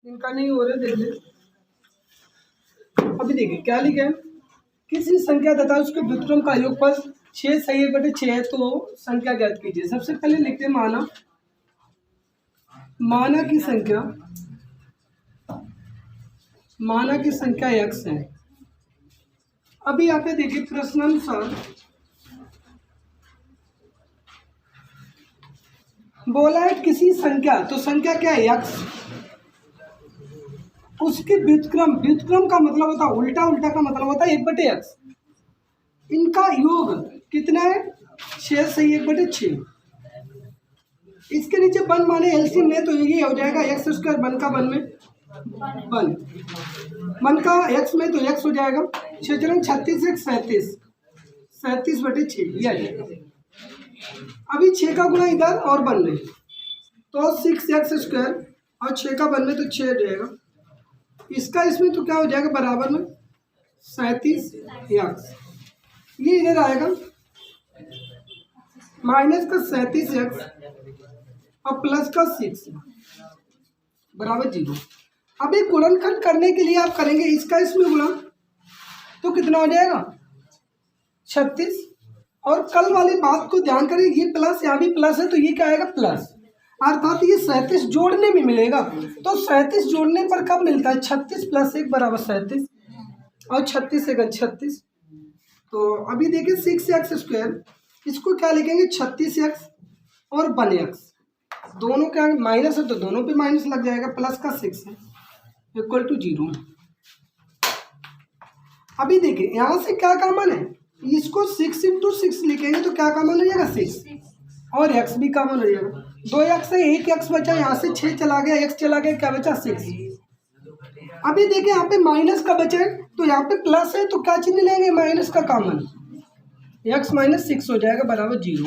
इनका नहीं हो रहा, देख ले। अभी देखिए क्या लिखे हैं, किसी संख्या तथा उसके व्युत्क्रम का योगफल 6 सही 1/6 है तो संख्या ज्ञात कीजिए। सबसे पहले लिखते हैं माना। माना की संख्या x है। अभी यहाँ पे देखिए प्रश्नानुसार बोला है किसी संख्या, तो संख्या क्या है x, उसके व्युत्क्रम, व्युत्क्रम का मतलब होता है उल्टा, उल्टा का मतलब होता है 1/x। इनका योग कितना है 6 सही 1/6। इसके नीचे वन माने एलसीएम ले तो ये हो जाएगा x स्क्वायर, वन का वन में वन का x में तो x हो जाएगा 6 चरण 36 एक 37/6 ये आ जाएगा। अभी 6 का गुना इधर और वन में तो 6x स्क्वायर और 6 का वन में तो 6 हो जाएगा। इसका इसमें तो क्या हो जाएगा बराबर में 37x। ये इधर आएगा माइनस का 37x और प्लस का 6 बराबर 0। अब ये गुणनखंड करने के लिए आप करेंगे इसका इसमें गुणा तो कितना हो जाएगा 36। और कल वाली बात को ध्यान करें, ये प्लस यहाँ भी प्लस है तो ये क्या आएगा प्लस, अर्थात ये 37 जोड़ने में मिलेगा। तो 37 जोड़ने पर कब मिलता है 36 + 1 बराबर 37 और 36 से 36। तो अभी देखिए 6x स्क्वायर, इसको क्या लिखेंगे 36x और 1x, दोनों क्या माइनस है तो दोनों पे माइनस लग जाएगा, प्लस का 6 है इक्वल टू 0। अभी देखिए यहाँ से क्या कॉमन है, इसको 6 × 6 लिखेंगे तो क्या कॉमन हो जाएगा 6 और x भी कॉमन हो जाएगा। 2x से 1x बचा, यहाँ से 6 चला गया, x चला गया, क्या बचा 6। अभी देखिए यहाँ पे माइनस का बचा है तो यहाँ पे प्लस है तो क्या चिन्ह लेंगे माइनस का कॉमन, x - 6 हो जाएगा बराबर 0।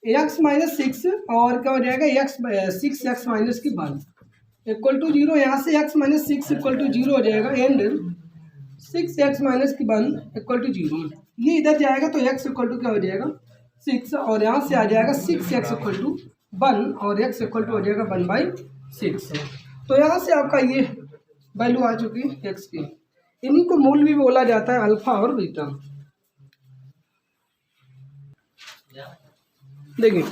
x - 6 और क्या हो जाएगा 6x - 1 इक्वल टू 0। यहाँ से x - 6 इक्वल टू 0 हो जाएगा एंड 6x - 1 इक्वल टू 0। ये इधर जाएगा तो x इक्वल टू क्या हो जाएगा 6 और यहाँ से आ जाएगा 6x इक्वल टू 1 और x इक्वल टू हो जाएगा 1/6। तो यहाँ से आपका ये वैल्यू आ चुकी है x की। इन्हीं को मूल भी बोला जाता है अल्फा और बीटा। देखिए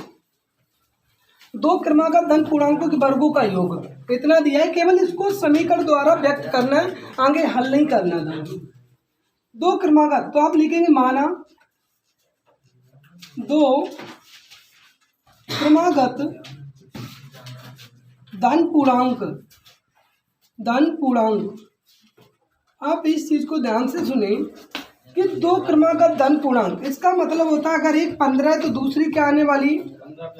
दो क्रमागत धन पूर्णांकों के वर्गों का योग इतना दिया है, केवल इसको समीकरण द्वारा व्यक्त करना है, आगे हल नहीं करना है। दो क्रमागत तो आप लिखेंगे माना दो क्रमागत धन पूर्णांक। आप इस चीज को ध्यान से सुने कि दो क्रमागत धन पूर्णांक, इसका मतलब होता है अगर एक 15 है तो दूसरी क्या आने वाली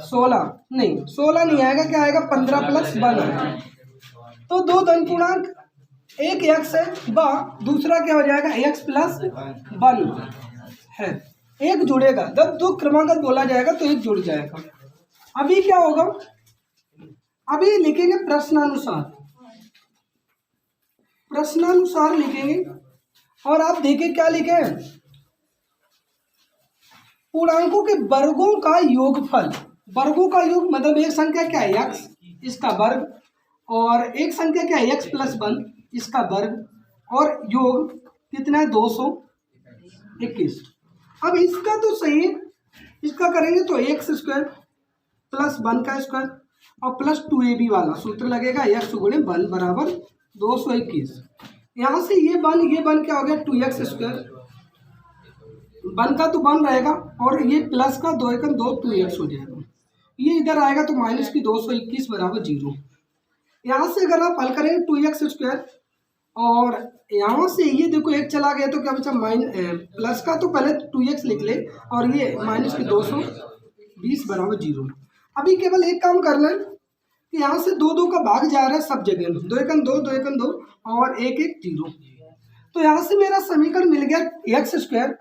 16 नहीं आएगा, क्या आएगा 15 + 1 आएगा। तो दो धन पूर्णांक, एक x है व दूसरा क्या हो जाएगा x + 1 है, एक जुड़ेगा। जब दो क्रमागत बोला जाएगा तो एक जुड़ जाएगा। अभी क्या होगा, अभी लिखेंगे प्रश्नानुसार लिखेंगे और आप देखिए क्या लिखे पूर्णांकों के वर्गों का योगफल। वर्गों का योग मतलब एक संख्या क्या है x इसका वर्ग और एक संख्या क्या है x + 1 इसका वर्ग और योग कितना है 221। अब इसका तो सही है, इसका करेंगे तो x स्क्वायर + 1 का स्क्वायर और प्लस 2ab वाला सूत्र लगेगा x × 1 बराबर 221। यहाँ से ये बन क्या हो गया 2x स्क्वायर, 1 का तो 1 रहेगा और ये प्लस का 2 × 2 2x हो जाएगा। ये इधर आएगा तो माइनस की 221 बराबर 0। यहाँ से अगर आप हल करेंगे 2x स्क्वायर और यहाँ से ये देखो एक चला गया तो क्या बचा प्लस का तो पहले 2x लिख ले और ये माइनस की 220 बराबर 0। अभी केवल एक काम करना है कि यहाँ से 2 2 का भाग जा रहा है सब जगह, 2 × 2 2 × 2 और 1 1 0। तो यहाँ से मेरा समीकरण मिल गया x स्क्वायर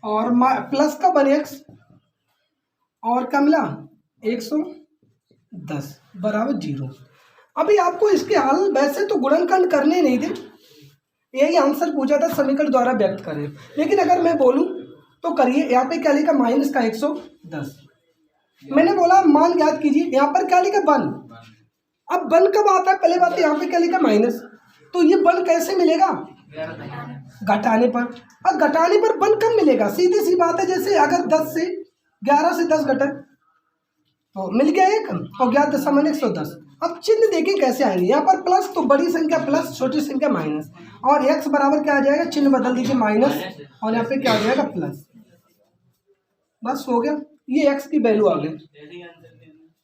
और प्लस का 1x और क्या मिला 110 बराबर 0। अभी आपको इसके हल वैसे तो गुणनखंड करने नहीं थे, यही आंसर पूछा था समीकरण द्वारा व्यक्त करें, लेकिन अगर मैं बोलूं तो करिए। यहाँ पे क्या लिखा माइनस का 110, मैंने बोला मान ज्ञात कीजिए, यहाँ पर क्या लिखा 1 अब वन कब आता है, पहले बात यहाँ पे क्या लिखा माइनस, तो ये वन कैसे मिलेगा, घटाने पर। अब घटाने पर वन कब मिलेगा, सीधी सी बात है, जैसे अगर 10 से 11 से 10 घटा तो मिल गया 1 और 11.110। अब चिन्ह देखें कैसे आएंगे, यहाँ पर प्लस तो बड़ी संख्या प्लस, छोटी संख्या माइनस, और x बराबर क्या आ जाएगा, चिन्ह बदल दीजिए माइनस, और यहाँ पे क्या आ जाएगा प्लस, बस हो गया, ये x की वैल्यू आ गई।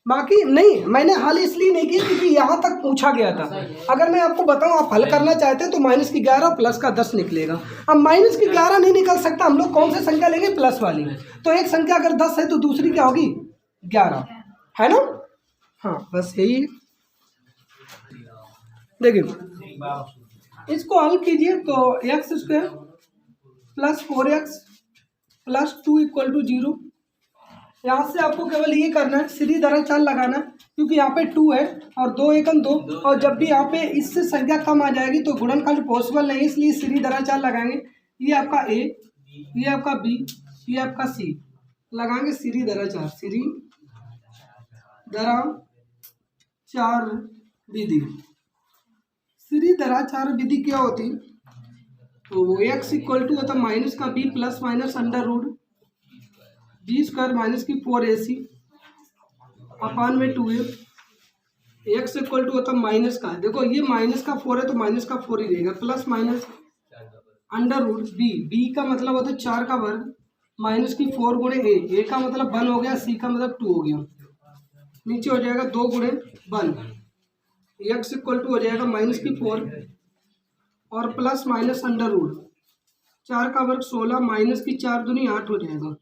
बाकी नहीं, मैंने हल इसलिए नहीं की क्योंकि यहाँ तक पूछा गया था। अगर मैं आपको बताऊँ आप हल करना चाहते हैं तो माइनस की 11 प्लस का 10 निकलेगा। अब माइनस की 11 नहीं निकल सकता, हम लोग कौन सी संख्या लेंगे, प्लस वाली। तो एक संख्या अगर 10 है तो दूसरी क्या होगी 11, है ना। हाँ बस यही है। देखिए इसको हल कीजिए तो x² प्लस 4x प्लस 2 = 0। यहाँ से आपको केवल ये करना है, सीधी तरह चाल लगाना, क्योंकि यहाँ पे 2 है और 2 × 2, और जब भी यहाँ पे इससे संख्या कम आ जाएगी तो गुणनखंड पॉसिबल नहीं, इसलिए सीधी तरह चाल लगाएंगे। ये आपका A, ये आपका B, ये आपका C, लगाएंगे सीधी तरह चाल, सीधी तरह चार विधि। सीधी तरह चार विधि क्या होती, तो x = होता माइनस का b plus minus √ b² minus की 4ac अपान में 2a। x = होता माइनस का, देखो ये माइनस का 4 है तो माइनस का 4 ही रहेगा, प्लस माइनस √ b का मतलब होता है 4 का वर्ग माइनस की 4 × a का मतलब 1 हो गया, c का मतलब 2 हो गया, नीचे हो जाएगा 2 × 1, x = हो जाएगा माइनस की 4 और प्लस माइनस √ 4 का वर्ग 16 माइनस की 4 दूनी 8 हो जाएगा,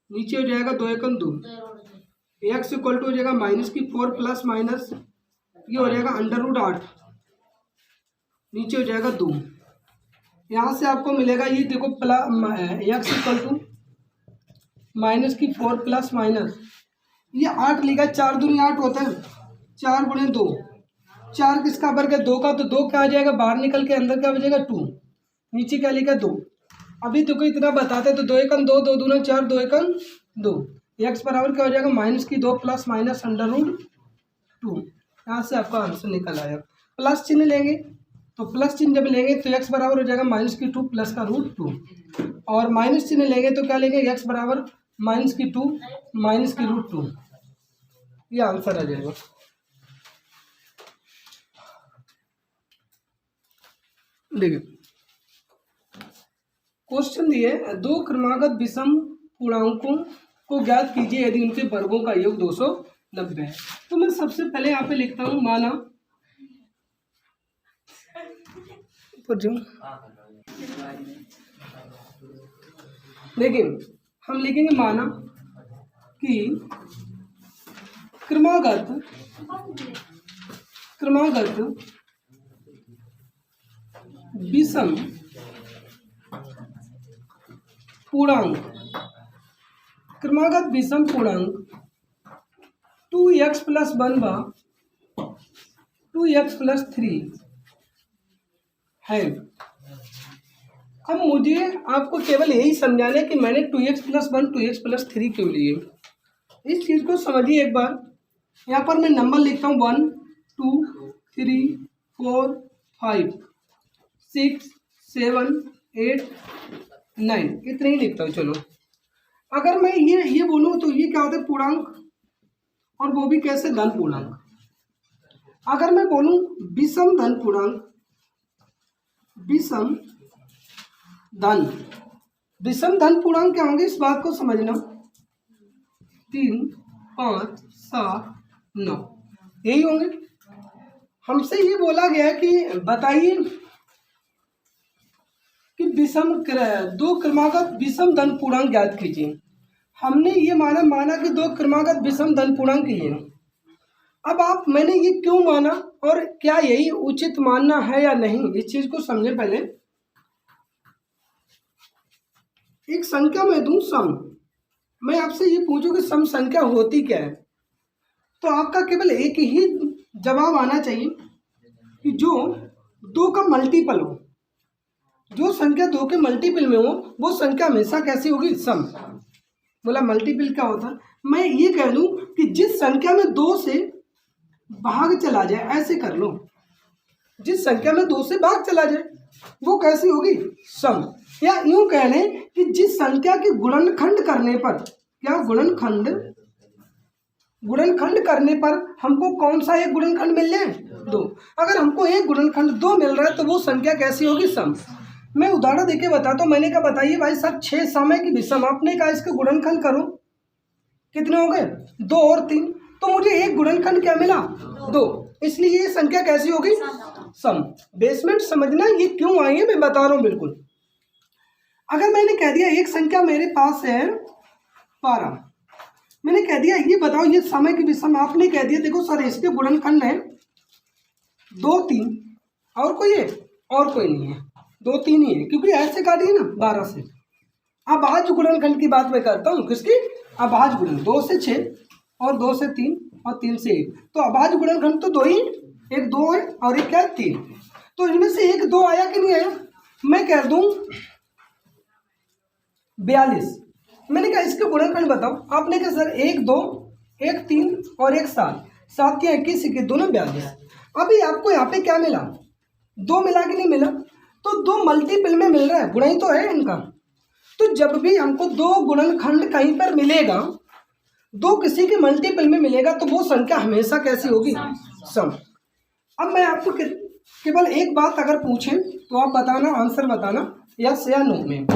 नीचे हो जाएगा 2 × 2, x = हो जाएगा माइनस की 4 प्लस माइनस ये हो जाएगा √ 8, नीचे हो जाएगा 2। यहाँ से आपको मिलेगा ये देखो x = माइनस की 4 प्लस माइनस ये 8 लिखा, 4 दूनी 8 होता है, 4 × 2, 4 किसका वर्ग है 2 का, तो 2 क्या आ जाएगा बाहर निकल के अंदर क्या बचेगा 2, नीचे क्या लिखा 2। अभी तो कोई इतना बताते तो 2 × 2, 2 दूना 4, 2 × 2, x बराबर क्या हो जाएगा माइनस की 2 प्लस माइनस √ 2। यहाँ से आपका आंसर निकल आया। प्लस चिन्ह लेंगे तो प्लस चिन्ह जब लेंगे तो x बराबर हो जाएगा माइनस की 2 प्लस का √2, और माइनस चिन्ह लेंगे तो क्या लेंगे x बराबर माइनस की 2 माइनस की √2, ये आंसर आ जाएगा। देखिए क्वेश्चन दिए, दो क्रमागत विषम पूर्णांकों को ज्ञात कीजिए यदि उनके वर्गों का योग 290 है। तो मैं सबसे पहले यहाँ पे लिखता हूँ माना, देखिए हम लिखेंगे माना कि क्रमागत विषम पूर्णांक 2x + 1 व 2x + 3 है। अब मुझे आपको केवल यही समझाना है कि मैंने 2x + 1 2x + 3 क्यों लिए, इस चीज़ को समझिए एक बार। यहाँ पर मैं नंबर लिखता हूँ 1 2 3 4 5 6 7 8 9, इतने ही लिखता हूँ। चलो अगर मैं ये बोलूँ तो ये क्या होता है पूर्णांक, और वो भी कैसे धन पूर्णांक। अगर मैं बोलूँ विषम धन पूर्णांक, विषम धन पूर्णांक क्या होंगे इस बात को समझना, 3 5 7 9 यही होंगे। हमसे ये बोला गया कि बताइए कि दो क्रमागत विषम धन पूर्णांक ज्ञात कीजिए। हमने ये माना कि दो क्रमागत विषम धन पूर्णांक ही है। अब मैंने ये क्यों माना और क्या यही उचित मानना है या नहीं, इस चीज को समझे। पहले एक संख्या में दूं सम, मैं आपसे ये पूछूं कि सम संख्या होती क्या है, तो आपका केवल एक ही जवाब आना चाहिए कि जो 2 का मल्टीपल हो। जो संख्या 2 के मल्टीपल में हो वो संख्या हमेशा कैसी होगी, सम। बोला मल्टीपल क्या होता है, मैं ये कह दूं कि जिस संख्या में 2 से भाग चला जाए, ऐसे कर लो, जिस संख्या में 2 से भाग चला जाए वो कैसी होगी, सम। या यूं कह लें कि जिस संख्या के गुणनखंड करने पर, क्या गुणनखंड करने पर हमको कौन सा एक गुणनखंड मिल जाए, 2। अगर हमको एक गुणनखंड 2 मिल रहा है तो वो संख्या कैसी होगी, सम। मैं उदाहरण देके बताता हूँ। मैंने कहा बताइए भाई साहब 6 सम है कि विषम, आपने कहा इसके गुणनखंड करो, कितने हो गए, 2 और 3, तो मुझे एक गुणनखंड क्या मिला, 2, इसलिए ये संख्या कैसी होगी, सम। बेसमेंट समझना ये क्यों आई है मैं बता रहा हूँ बिल्कुल। अगर मैंने कह दिया एक संख्या मेरे पास है 12, मैंने कह दिया ये बताओ ये समय की विषम, आपने कह दिया देखो सर इसके गुणनखंड है 2 3 और कोई है, और कोई नहीं है, 2 3 ही है, क्योंकि ऐसे काटिए ना 12 से। अब आज गुणनखंड की बात मैं करता हूँ, किसकी, अभाज्य गुणन, 2 से 6 और 2 से 3 और 3 से 1, तो अभाज्य गुणनखंड तो 2 ही, एक 2 है और एक क्या है 3, तो इनमें से एक 2 आया कि नहीं आया, मैं कह दूं 42। मैंने कहा इसके गुणनखंड बताओ, आपने कहा सर 1 2 1 3 और 1 7, 7 या 21 के दोनों 42। अभी आपको यहाँ पे क्या मिला, 2 मिला कि नहीं मिला, तो 2 मल्टीपल में मिल रहा है, गुणा ही तो है इनका। तो जब भी हमको 2 गुणनखंड कहीं पर मिलेगा, 2 किसी के मल्टीपल में मिलेगा, तो वो संख्या हमेशा कैसी होगी, सम। अब मैं आपको केवल एक बात अगर पूछें तो आप बताना, आंसर बताना यस या नो में।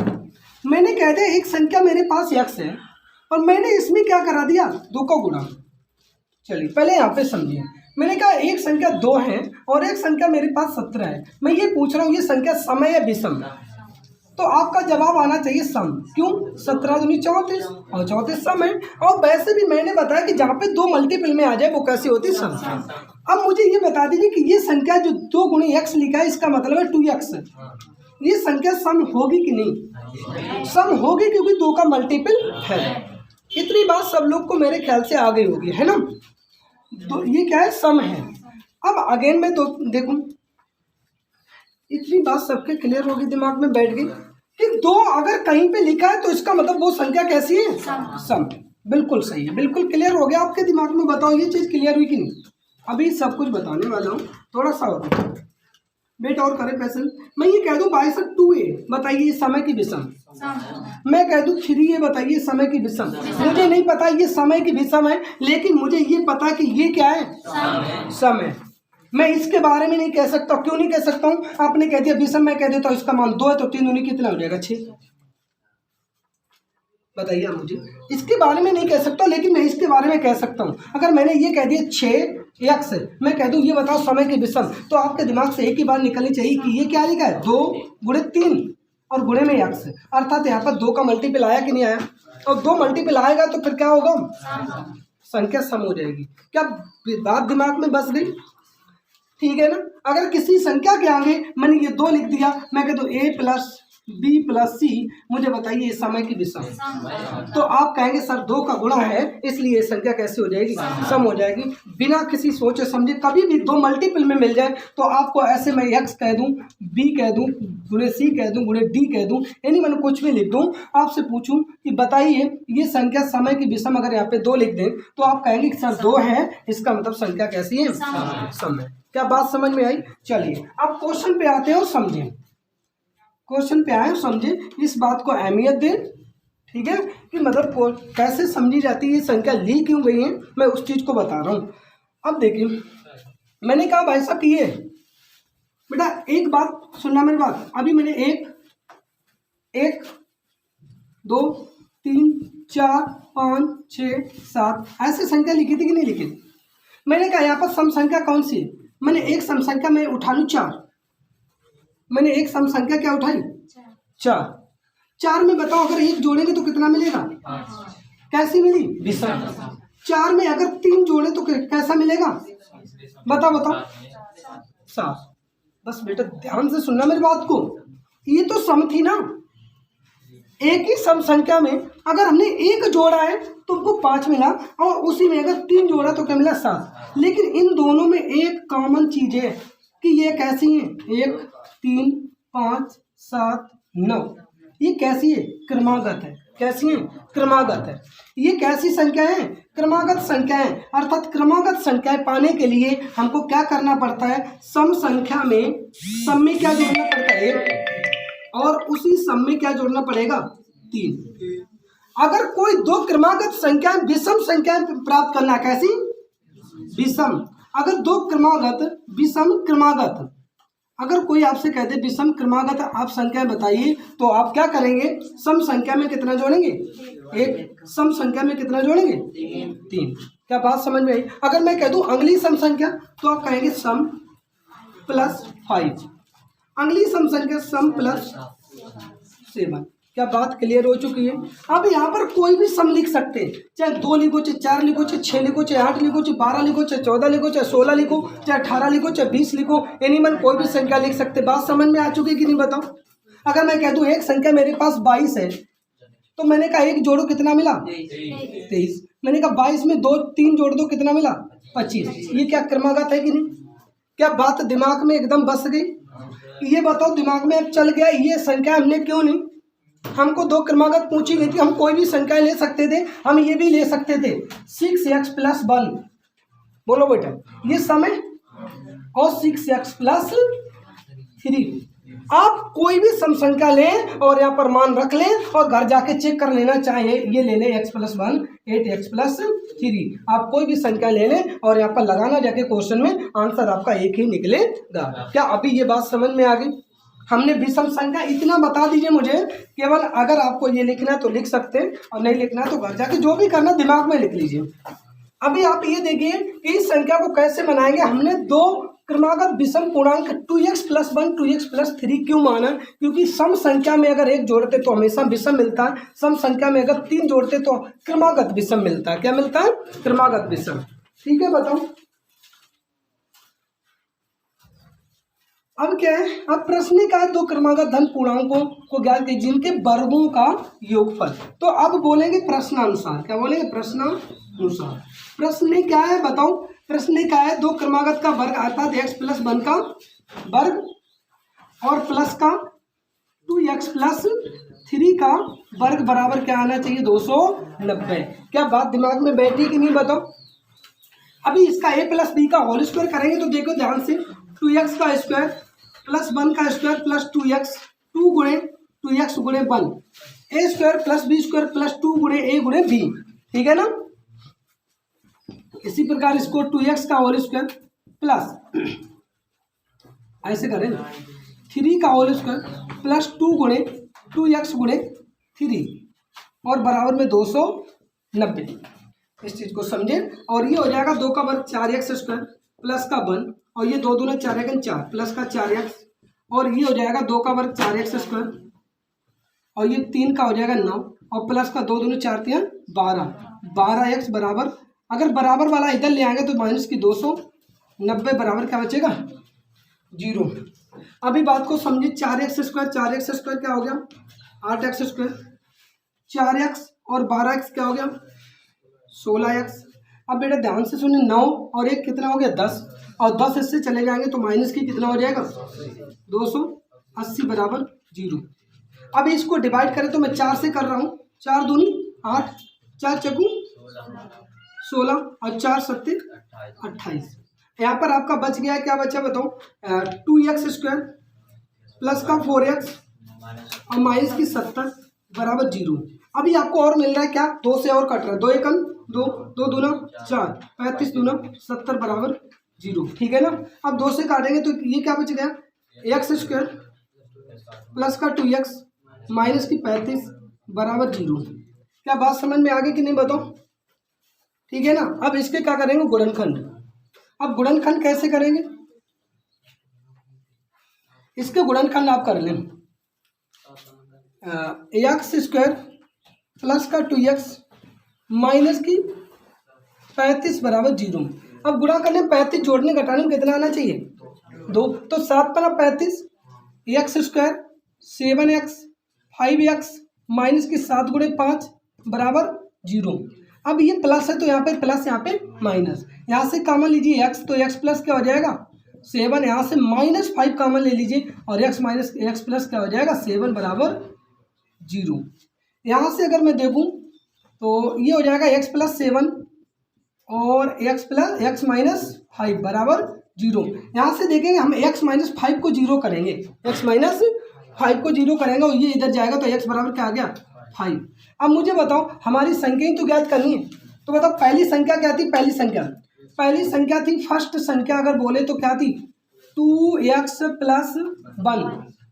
मैंने कह दिया एक संख्या मेरे पास x है और मैंने इसमें क्या करा दिया, 2 का गुणा। चलिए पहले यहाँ पे समझिए, मैंने कहा एक संख्या 2 है और एक संख्या मेरे पास 17 है, मैं ये पूछ रहा हूँ ये संख्या सम है या विषम, तो आपका जवाब आना चाहिए सम। क्यों, 17 दूनी 34 और 34 सम है। और वैसे भी मैंने बताया कि जहाँ पे 2 मल्टीपल में आ जाए वो कैसी होती है, सम। अब मुझे ये बता दीजिए कि ये संख्या जो 2 गुणी x लिखा है इसका मतलब है 2x, ये संख्या सम होगी कि नहीं, सम होगी, क्योंकि 2 का मल्टीपल है। इतनी बात सब लोग को मेरे ख्याल से आ गई होगी, है ना। तो ये क्या है, सम है। अब अगेन मैं तो देखूं, इतनी बात सबके क्लियर होगी, दिमाग में बैठ गई कि 2 अगर कहीं पे लिखा है तो इसका मतलब वो संख्या कैसी है, सम। बिल्कुल सही है, बिल्कुल क्लियर हो गया आपके दिमाग में। बताओ ये चीज़ क्लियर हुई कि नहीं। अभी सब कुछ बताने वाला हूँ, थोड़ा सा और वेट और करें पैसेंट। मैं ये कह दूं 2a बताइए समय की विषम, मैं कह दूं 3a बताइए समय की विषम। मुझे नहीं पता ये समय की विषम है, लेकिन मुझे ये पता कि ये क्या है, सम है। मैं इसके बारे में नहीं कह सकता। क्यों नहीं कह सकता हूँ, आपने कह दिया विषम, मैं कह देता हूँ इसका मान 2 है तो 3 दूनी कितना हो जाएगा, 6। बताइए आप मुझे, इसके बारे में नहीं कह सकता, लेकिन मैं इसके बारे में कह सकता हूँ। अगर मैंने ये कह दिया 6x, मैं कह दूँ ये बताओ समय की विषम, तो आपके दिमाग से एक ही बात निकलनी चाहिए कि ये क्या लिखा है, 2 गुणे 3 और गुणे में x, अर्थात यहाँ पर 2 का मल्टीपल आया कि नहीं आया, और 2 मल्टीपल आएगा तो फिर क्या होगा, संख्या सम हो जाएगी। क्या बात दिमाग में बस गई, ठीक है ना। अगर किसी संख्या के आगे मैंने ये 2 लिख दिया, मैं कह दूँ a + b + c, मुझे बताइए ये समय की विषम, तो आप कहेंगे सर 2 का गुणा है इसलिए संख्या कैसी हो जाएगी, सम हो जाएगी। बिना किसी सोचे समझे कभी भी 2 मल्टीपल में मिल जाए तो आपको ऐसे मैं x कह दूं, b कह दूं, गुणे c कह दूं, गुणे d कह दूं, यानी मैंने कुछ भी लिख दूं, आपसे पूछूं कि बताइए ये संख्या समय की विषम, अगर यहाँ पे 2 लिख दें तो आप कहेंगे कि सर 2 है, इसका मतलब संख्या कैसी है, सम है। क्या बात समझ में आई। चलिए अब क्वेश्चन पे आते हैं और समझें, क्वेश्चन पे आए समझे, इस बात को अहमियत दें, ठीक है, कि मतलब कैसे समझी जाती है, ये संख्या ली क्यों गई है, मैं उस चीज़ को बता रहा हूँ। अब देखिए मैंने कहा भाई साहब ये बेटा एक बात सुनना मेरी बात, अभी मैंने 1 2 3 4 5 6 7 ऐसे संख्या लिखी थी कि नहीं लिखी। मैंने कहा यहाँ पर सम संख्या कौन सी है, मैंने एक सम संख्या मैं उठा लूँ 4, मैंने एक सम संख्या क्या उठाई, 4 में बताओ अगर 1 जोड़ेंगे तो कितना मिलेगा, कैसी मिली, विषम। 4 में अगर 3 जोड़े तो कैसा मिलेगा, बताओ 7। बस बेटा ध्यान से सुनना मेरी बात को, ये तो सम थी ना, एक ही सम संख्या में अगर हमने 1 जोड़ा है तो उनको 5 मिला, और उसी में अगर 3 जोड़ा तो क्या मिला, 7। लेकिन इन दोनों में एक कॉमन चीज है कि ये कैसी है, 1 3 5 7 9, ये कैसी है, क्रमागत है। कैसी हैं? क्रमागत है। ये कैसी संख्या है? क्रमागत संख्या है। अर्थात क्रमागत संख्याएं पाने के लिए हमको क्या करना पड़ता है? सम संख्या में सम में क्या जोड़ना पड़ता है? 1 और उसी सम में क्या जोड़ना पड़ेगा? 3। अगर कोई दो क्रमागत संख्याएं विषम संख्याएं प्राप्त करना, कैसी? विषम। अगर दो क्रमागत विषम क्रमागत, अगर कोई आपसे कहते विषम क्रमागत आप संख्या बताइए, तो आप क्या करेंगे? सम संख्या में कितना जोड़ेंगे? 1। सम संख्या में कितना जोड़ेंगे? 3। क्या बात समझ में आई? अगर मैं कह दूं अगली सम संख्या, तो आप कहेंगे सम प्लस 5। अगली सम संख्या सम प्लस 7। क्या बात क्लियर हो चुकी है? अब यहाँ पर कोई भी सम लिख सकते हैं, चाहे 2 लिखो, चाहे 4 लिखो, चाहे 6 लिखो, चाहे 8 लिखो, चाहे 12 लिखो, चाहे 14 लिखो, चाहे 16 लिखो, चाहे 18 लिखो, चाहे 20 लिखो, एनीमन कोई भी संख्या लिख सकते। बात समझ में आ चुकी है कि नहीं बताओ? अगर मैं कह दूं एक संख्या मेरे पास 22 है, तो मैंने कहा 1 जोड़ो, कितना मिला? 23। मैंने कहा 22 में 2 3 जोड़ दो, कितना मिला? 25। ये क्या क्रमागत है कि नहीं? क्या बात दिमाग में एकदम बस गई? ये बताओ दिमाग में अब चल गया ये संख्या हमने क्यों नहीं? हमको दो क्रमागत पूछी गई थी, हम कोई भी संख्या ले सकते थे, हम ये भी ले सकते थे 6x + 1। बोलो बेटा, ये समय और 6x + 3। आप कोई भी सम संख्या लें और यहाँ पर मान रख लें और घर जाके चेक कर लेना, चाहे ये ले लें x + 1 8x + 3। आप कोई भी संख्या ले लें और यहाँ पर लगाना जाके क्वेश्चन में, आंसर आपका एक ही निकलेगा। क्या अभी ये बात समझ में आ गई? हमने विषम संख्या इतना बता दीजिए मुझे, केवल अगर आपको ये लिखना है तो लिख सकते हैं और नहीं लिखना है तो घर जाके जो भी करना दिमाग में लिख लीजिए। अभी आप ये देखिए कि इस संख्या को कैसे बनाएंगे। हमने दो क्रमागत विषम पूर्णांक 2x + 1 2x + 3 क्यों माना? क्योंकि सम संख्या में अगर 1 जोड़ते तो हमेशा विषम मिलता है, सम संख्या में अगर 3 जोड़ते तो क्रमागत विषम मिलता है। क्या मिलता है? क्रमागत विषम। ठीक है, बताओ अब क्या है? अब प्रश्न का दो क्रमागत धन पूर्णांकों को ज्ञात कीजिए जिनके वर्गों का योगफल। तो अब बोलेंगे प्रश्नानुसार। क्या बोलेंगे? प्रश्नानुसार। प्रश्न में क्या है बताओ? प्रश्न में क्या है? दो क्रमागत का वर्ग अर्थात x + 1 का वर्ग और प्लस का 2x + 3 का वर्ग बराबर क्या आना चाहिए? 290। क्या बात दिमाग में बैठी कि नहीं बताओ? अभी इसका a + b का होल स्क्वायर करेंगे तो देखो ध्यान से, 2x का स्क्वायर + 1 का स्क्वायर + 2x 2 गुणे 2x गुणे 1 a² + b² + 2 गुणे a गुणे b। ठीक है ना? इसी प्रकार इसको 2x का होल स्क्वायर प्लस ऐसे करें 3 का होल स्क्वायर + 2 गुणे 2x गुणे 3 और बराबर में 290। इस चीज को समझे। और ये हो जाएगा 2 का वर्ग 4x² प्लस का 1 और ये 2 दूना 4 × 4 प्लस का 4x और ये हो जाएगा 2 का वर्ग 4x² और ये 3 का हो जाएगा 9 और प्लस का 2 दूना 4 3 12 12x बराबर, अगर बराबर वाला इधर ले आएंगे तो माइनस की 290 बराबर क्या बचेगा? 0। अभी बात को समझिए। 4x² क्या हो गया? 8x², 4x और 12x क्या हो गया? 16x। अब बेटा ध्यान से सुनिए, 9 और 1 कितना हो गया? 10 और 10 इससे चले जाएंगे तो माइनस की कितना हो जाएगा? 280 बराबर 0। अब इसको डिवाइड करें तो मैं 4 से कर रहा हूँ, 4 दूनी 8 4 चकू 16 और 4 7 28। यहाँ पर आपका बच गया, क्या बचा बताओ? 2x² प्लस का 4x और माइनस की 70 बराबर 0। अभी आपको और मिल रहा है क्या? 2 से और कट रहा है, 2 1 2 2 दूना 4 35 दूना 70 बराबर 0। ठीक है ना? अब 2 से काटेंगे तो ये क्या बच गया? x² प्लस का 2x माइनस की 35 बराबर 0। क्या बात समझ में आ गई कि नहीं बताओ? ठीक है ना? अब इसके क्या करेंगे? गुणनखंड। अब गुणनखंड कैसे करेंगे? इसके गुणनखंड आप कर लें, x² प्लस का 2x माइनस की 35 बराबर 0। अब गुणा करने 35 जोड़ने घटाने में कितना आना चाहिए? 2। तो 7 × 35 x² 7x 5x माइनस की 7 गुणे 5 बराबर 0। अब ये प्लस है तो यहाँ पे प्लस, यहाँ पे माइनस, यहाँ से कॉमन लीजिए x, तो x प्लस क्या हो जाएगा? 7। यहाँ से -5 कॉमन ले लीजिए और x माइनस x प्लस क्या हो जाएगा? 7 बराबर 0। यहाँ से अगर मैं देखूँ तो ये हो जाएगा x प्लस 7 और x माइनस 5 बराबर 0। यहाँ से देखेंगे हम x माइनस 5 को 0 करेंगे, x माइनस 5 को 0 करेंगे और ये इधर जाएगा तो x बराबर क्या आ गया 5। अब मुझे बताओ हमारी संख्या ही तो ज्ञात करनी है, तो बताओ पहली संख्या क्या थी? पहली संख्या थी फर्स्ट संख्या अगर बोले तो क्या थी 2x प्लस 1।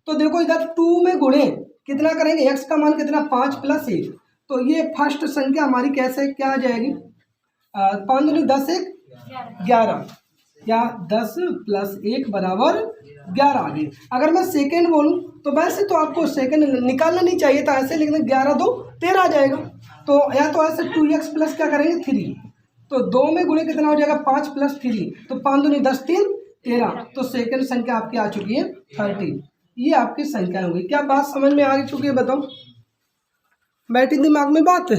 तो देखो इधर 2 में गुणे कितना करेंगे, x का मान कितना 5 प्लस 1, तो ये फर्स्ट संख्या हमारी कैसे क्या आ जाएगी 5 दूनी 10 1 11 या 10 प्लस 1 बराबर 11 आ गई। अगर मैं सेकेंड बोलूँ तो वैसे तो आपको सेकेंड निकालना नहीं चाहिए था ऐसे, लेकिन 11 2 13 आ जाएगा। तो या तो ऐसे 2x प्लस क्या करेंगे 3, तो 2 में गुणे कितना हो जाएगा 5 प्लस 3, तो 5 दूनी 10 3 13, तो सेकेंड संख्या आपकी आ चुकी है 13। ये आपकी संख्या होगी। क्या बात समझ में आ चुकी है बताओ, बैठी दिमाग में बात है?